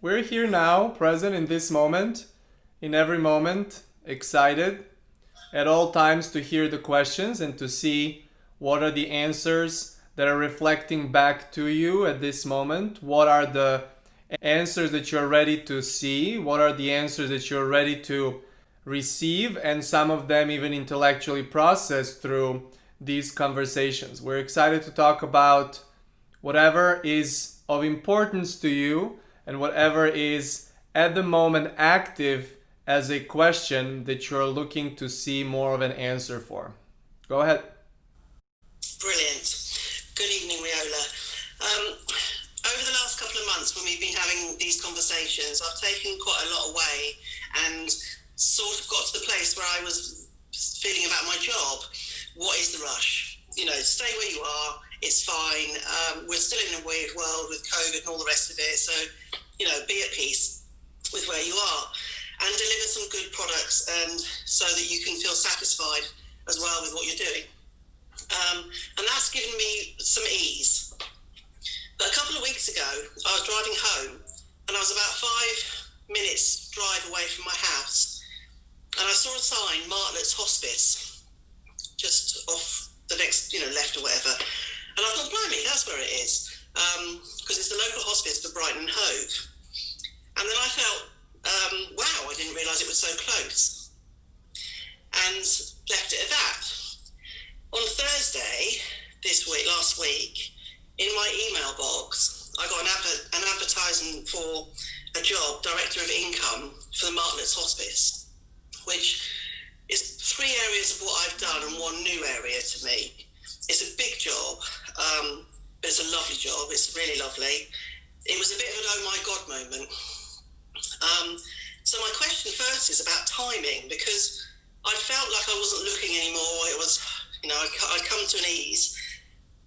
We're here now, present in this moment, in every moment, excited at all times to hear the questions and to see what are the answers that are reflecting back to you at this moment. What are the answers that you're ready to see? What are the answers that you're ready to receive? And some of them even intellectually process through these conversations. We're excited to talk about whatever is of importance to you and whatever is at the moment active as a question that you're looking to see more of an answer for. Go ahead. Brilliant. Good evening, WEOLA. Over the last couple of months, when we've been having these conversations, I've taken quite a lot away and sort of got to the place where I was feeling about my job. What is the rush? Stay where you are. It's fine. We're still in a weird world with COVID and all the rest of it. So, be at peace with where you are and deliver some good products, and so that you can feel satisfied as well with what you're doing. And that's given me some ease. But a couple of weeks ago, I was driving home and I was about 5 minutes drive away from my house, and I saw a sign, Martlett's Hospice, just off the next, left or whatever. And I thought, blimey, that's where it is, because it's the local hospice for Brighton and Hove. And then I felt, wow, I didn't realise it was so close, and left it at that. On Thursday last week, in my email box, I got an advertisement for a job, Director of Income for the Martlett's Hospice, which is 3 areas of what I've done and 1 new area to me. It's a big job, but it's a lovely job. It's really lovely. It was a bit of an oh my God moment. So my question first is about timing, because I felt like I wasn't looking anymore. It was, I'd come to an ease,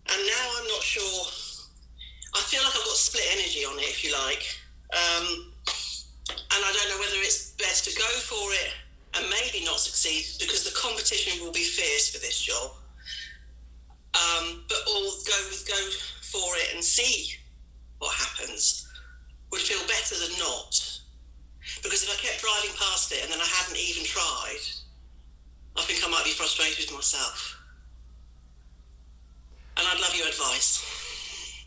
and now I'm not sure. I feel like I've got split energy on it, if you like. And I don't know whether it's best to go for it and maybe not succeed, because the competition will be fierce for this job. Or go for it and see what happens would feel better than not. Because if I kept driving past it and then I hadn't even tried, I think I might be frustrated with myself. And I'd love your advice.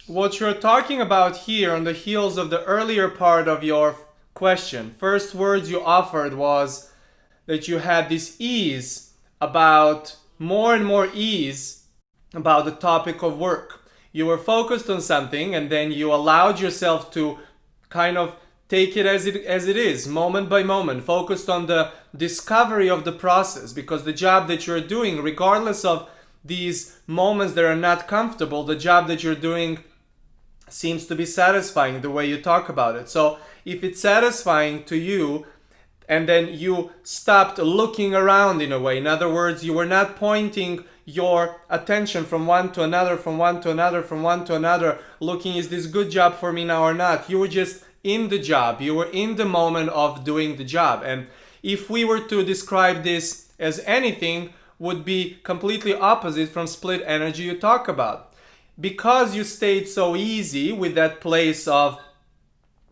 What you're talking about here on the heels of the earlier part of your question, first words you offered was that you had this ease about more and more ease about the topic of work. You were focused on something and then you allowed yourself to kind of take it as it is, moment by moment, focused on the discovery of the process, because the job that you're doing, regardless of these moments that are not comfortable, the job that you're doing seems to be satisfying the way you talk about it. So if it's satisfying to you, and then you stopped looking around in a way, in other words, you were not pointing your attention from one to another, from one to another, from one to another, looking, is this good job for me now or not? You were just in the job. You were in the moment of doing the job. And if we were to describe this as anything, would be completely opposite from split energy you talk about. Because you stayed so easy with that place of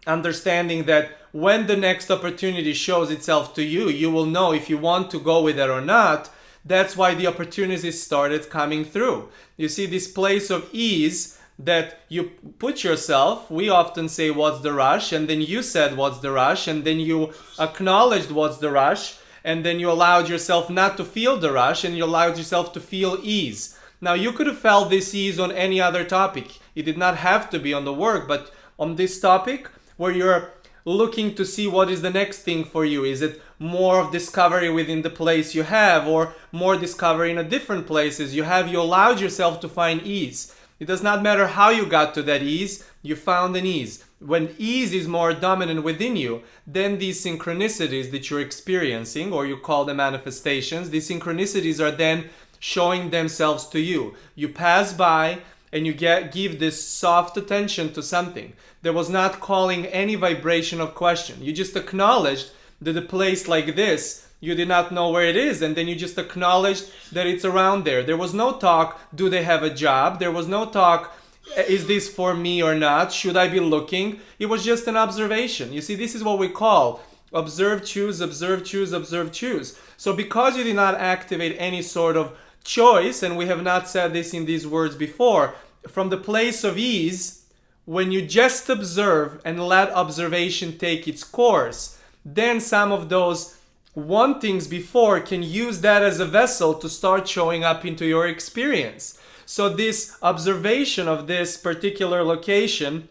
understanding that when the next opportunity shows itself to you, you will know if you want to go with it or not. That's why the opportunities started coming through. You see, this place of ease that you put yourself, we often say, what's the rush? And then you said, what's the rush? And then you acknowledged what's the rush. And then you allowed yourself not to feel the rush, and you allowed yourself to feel ease. Now, you could have felt this ease on any other topic. It did not have to be on the work, but on this topic where you're looking to see what is the next thing for you. Is it more of discovery within the place you have, or more discovery in a different places you have? You allowed yourself to find ease. It does not matter how you got to that ease, you found an ease. When ease is more dominant within you, then these synchronicities that you're experiencing, or you call them manifestations, these synchronicities are then showing themselves to you. You pass by and you give this soft attention to something. There was not calling any vibration of question. You just acknowledged that a place like this, you did not know where it is, and then you just acknowledged that it's around there. There was no talk, do they have a job? There was no talk, Is this for me or not? Should I be looking? It was just an observation. You see, this is what we call observe, choose, observe, choose, observe, choose. So because you did not activate any sort of choice, and we have not said this in these words before, from the place of ease, when you just observe and let observation take its course, then some of those wantings before can use that as a vessel to start showing up into your experience. So this observation of this particular location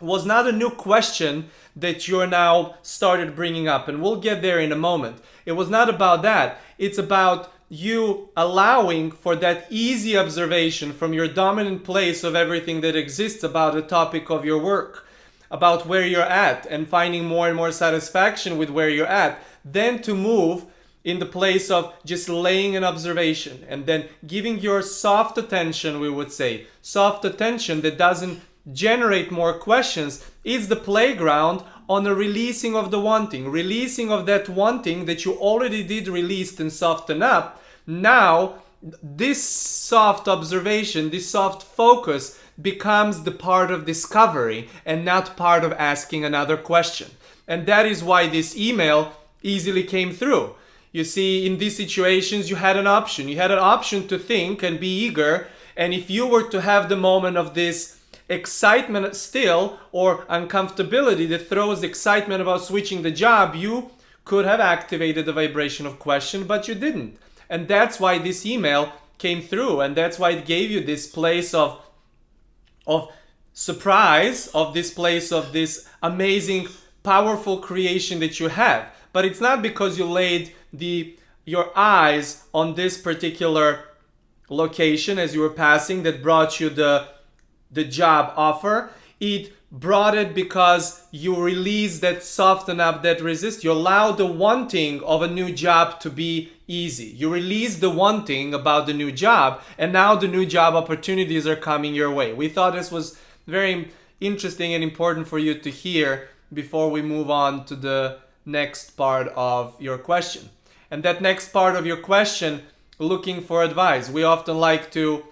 was not a new question that you're now started bringing up, and we'll get there in a moment. It was not about that. It's about you allowing for that easy observation from your dominant place of everything that exists about the topic of your work, about where you're at, and finding more and more satisfaction with where you're at, then to move in the place of just laying an observation and then giving your soft attention, we would say, soft attention that doesn't generate more questions, is the playground on the releasing of the wanting, releasing of that wanting that you already did release and soften up. Now, this soft observation, this soft focus becomes the part of discovery and not part of asking another question. And that is why this email easily came through. You see, in these situations, you had an option. You had an option to think and be eager. And if you were to have the moment of this excitement still, or uncomfortability that throws excitement about switching the job, you could have activated the vibration of question, but you didn't. And that's why this email came through. And that's why it gave you this place of surprise, of this place of this amazing, powerful creation that you have. But it's not because you laid your eyes on this particular location as you were passing that brought you the job offer. It brought it because you released that soften up, that resist. You allowed the wanting of a new job to be easy. You released the wanting about the new job, and now the new job opportunities are coming your way. We thought this was very interesting and important for you to hear before we move on to the next part of your question. And that next part of your question, looking for advice. We often like to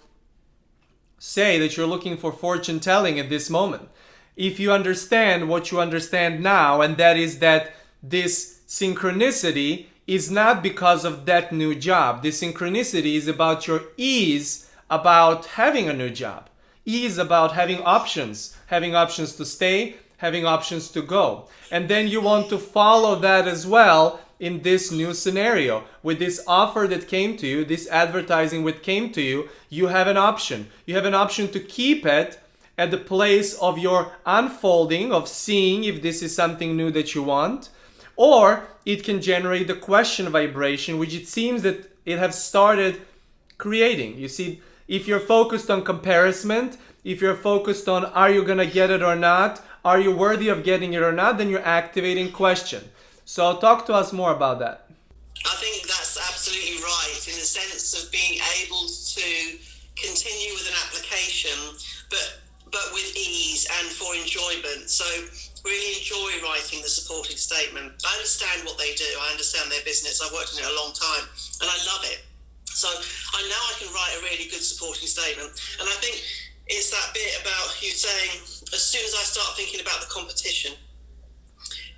say that you're looking for fortune telling at this moment. If you understand what you understand now, and that is that this synchronicity is not because of that new job. This synchronicity is about your ease about having a new job. Ease about having options to stay, having options to go. And then you want to follow that as well in this new scenario. With this offer that came to you, this advertising that came to you, you have an option. You have an option to keep it at the place of your unfolding, of seeing if this is something new that you want, or it can generate the question vibration, which it seems that it has started creating. You see, if you're focused on comparison, if you're focused on are you gonna get it or not, are you worthy of getting it or not, then you're activating question. So talk to us more about that. I think that's absolutely right, in the sense of being able to continue with an application, but with ease and for enjoyment. So really enjoy writing the supporting statement. I understand what they do. I understand their business. I've worked in it a long time and I love it. So I know I can write a really good supporting statement. And I think it's that bit about you saying, as soon as I start thinking about the competition,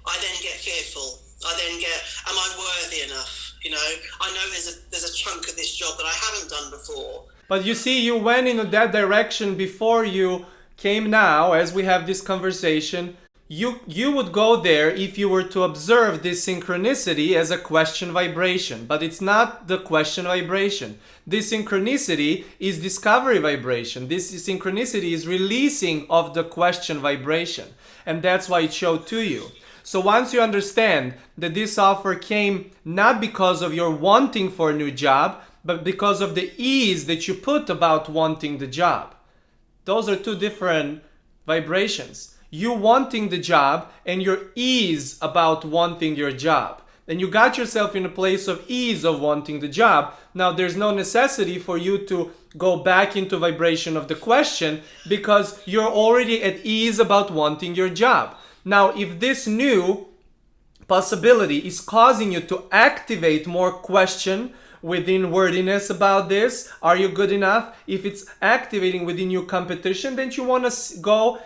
I then get fearful. I then get, am I worthy enough? You know, I know there's a chunk of this job that I haven't done before. But you see, you went into that direction before you came now, as we have this conversation. You would go there if you were to observe this synchronicity as a question vibration, but it's not the question vibration. This synchronicity is discovery vibration. This synchronicity is releasing of the question vibration, and that's why it showed to you. So once you understand that this offer came not because of your wanting for a new job, but because of the ease that you put about wanting the job. Those are two different vibrations. You wanting the job and your ease about wanting your job. Then you got yourself in a place of ease of wanting the job. Now there's no necessity for you to go back into vibration of the question because you're already at ease about wanting your job. Now if this new possibility is causing you to activate more question, within worthiness about this? Are you good enough? If it's activating within you competition, then you want to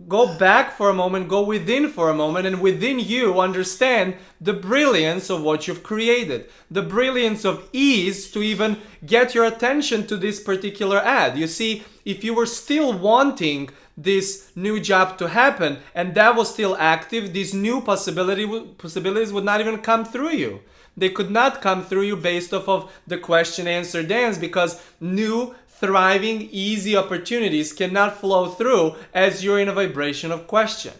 go back for a moment, go within for a moment, and within you understand the brilliance of what you've created, the brilliance of ease to even get your attention to this particular ad. You see, if you were still wanting this new job to happen and that was still active, these new possibilities would not even come through you. They could not come through you based off of the question answer dance, because new thriving easy opportunities cannot flow through as you're in a vibration of question.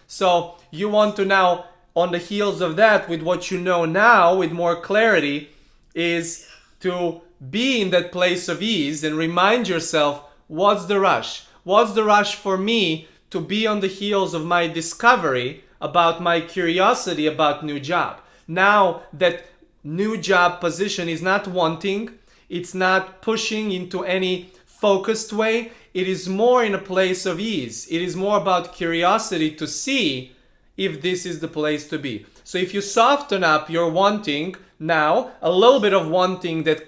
So you want to now, on the heels of that, with what you know now, with more clarity, is to be in that place of ease and remind yourself, what's the rush? What's the rush for me to be on the heels of my discovery about my curiosity about new job? Now that new job position is not wanting, it's not pushing into any focused way, it is more in a place of ease. It is more about curiosity to see if this is the place to be. So if you soften up your wanting now, a little bit of wanting, that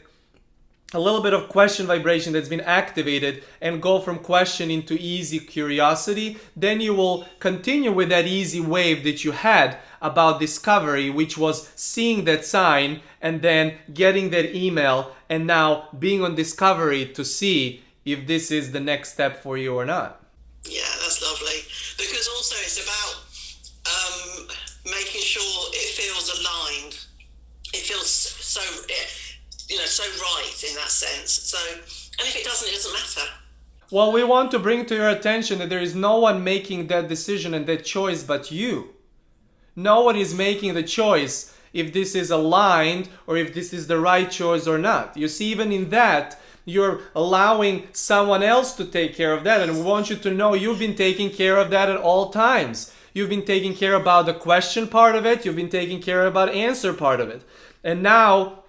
a little bit of question vibration that's been activated, and go from question into easy curiosity, then you will continue with that easy wave that you had about discovery, which was seeing that sign and then getting that email, and now being on discovery to see if this is the next step for you or not. Yeah, that's lovely. Because also it's about making sure it feels aligned. It feels so right in that sense. So, and if it doesn't matter. Well, we want to bring to your attention that there is no one making that decision and that choice but you. No one is making the choice if this is aligned or if this is the right choice or not. You see, even in that, you're allowing someone else to take care of that. And we want you to know you've been taking care of that at all times. You've been taking care about the question part of it. You've been taking care about answer part of it. And now,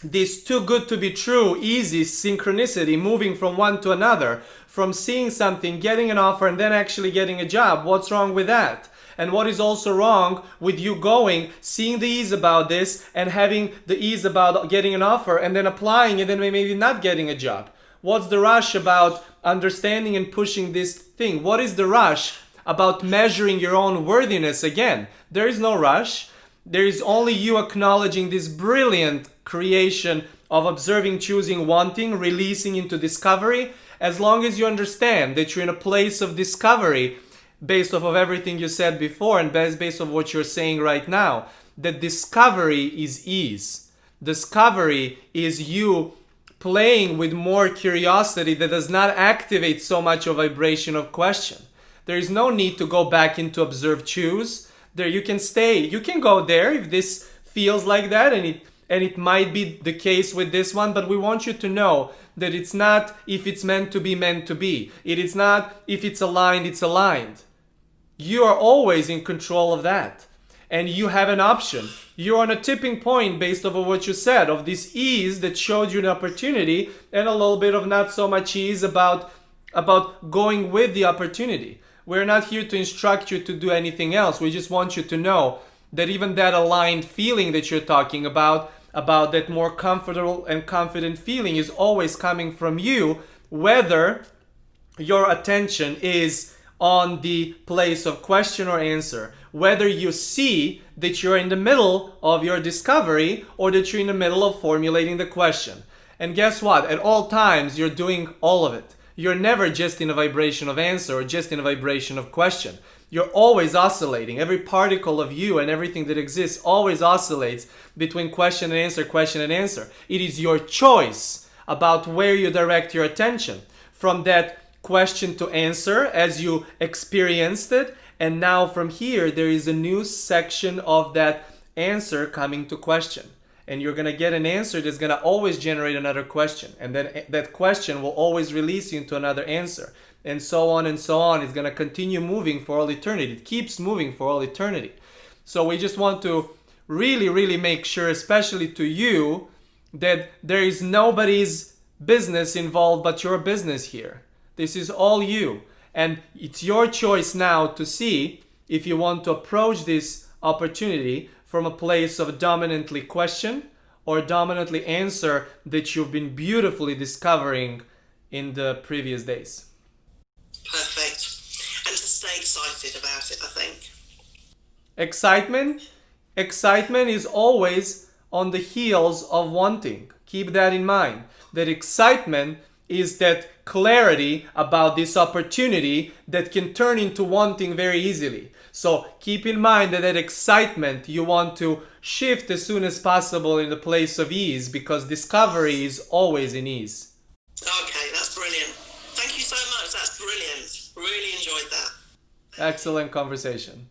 this too good to be true, easy synchronicity, moving from one to another, from seeing something, getting an offer, and then actually getting a job. What's wrong with that? And what is also wrong with you going, seeing the ease about this, and having the ease about getting an offer, and then applying, and then maybe not getting a job? What's the rush about understanding and pushing this thing? What is the rush about measuring your own worthiness? Again, there is no rush. There is only you acknowledging this brilliant creation of observing, choosing, wanting, releasing into discovery. As long as you understand that you're in a place of discovery, based off of everything you said before and based off what you're saying right now, that discovery is ease. Discovery is you playing with more curiosity that does not activate so much of vibration of question. There is no need to go back into observe, choose. There you can stay. You can go there if this feels like that, and it might be the case with this one, but we want you to know that it's not if it's meant to be, meant to be. It is not if it's aligned, it's aligned. You are always in control of that. And you have an option. You're on a tipping point based off of what you said, of this ease that showed you an opportunity, and a little bit of not so much ease about going with the opportunity. We're not here to instruct you to do anything else. We just want you to know that even that aligned feeling that you're talking about that more comfortable and confident feeling, is always coming from you, whether your attention is on the place of question or answer, whether you see that you're in the middle of your discovery or that you're in the middle of formulating the question. And guess what? At all times, you're doing all of it. You're never just in a vibration of answer or just in a vibration of question. You're always oscillating. Every particle of you and everything that exists always oscillates between question and answer, question and answer. It is your choice about where you direct your attention. From that question to answer as you experienced it, and now from here there is a new section of that answer coming to question. And you're going to get an answer that's going to always generate another question. And then that question will always release you into another answer. And so on and so on. It's going to continue moving for all eternity. It keeps moving for all eternity. So we just want to really, really make sure, especially to you, that there is nobody's business involved but your business here. This is all you. And it's your choice now to see if you want to approach this opportunity from a place of dominantly question or dominantly answer that you've been beautifully discovering in the previous days. Perfect. And to stay excited about it, I think. Excitement is always on the heels of wanting. Keep that in mind. That excitement is that clarity about this opportunity that can turn into wanting very easily. So keep in mind that that excitement you want to shift as soon as possible in the place of ease, because discovery is always in ease. Okay, that's brilliant. Thank you so much. That's brilliant. Really enjoyed that. Excellent conversation.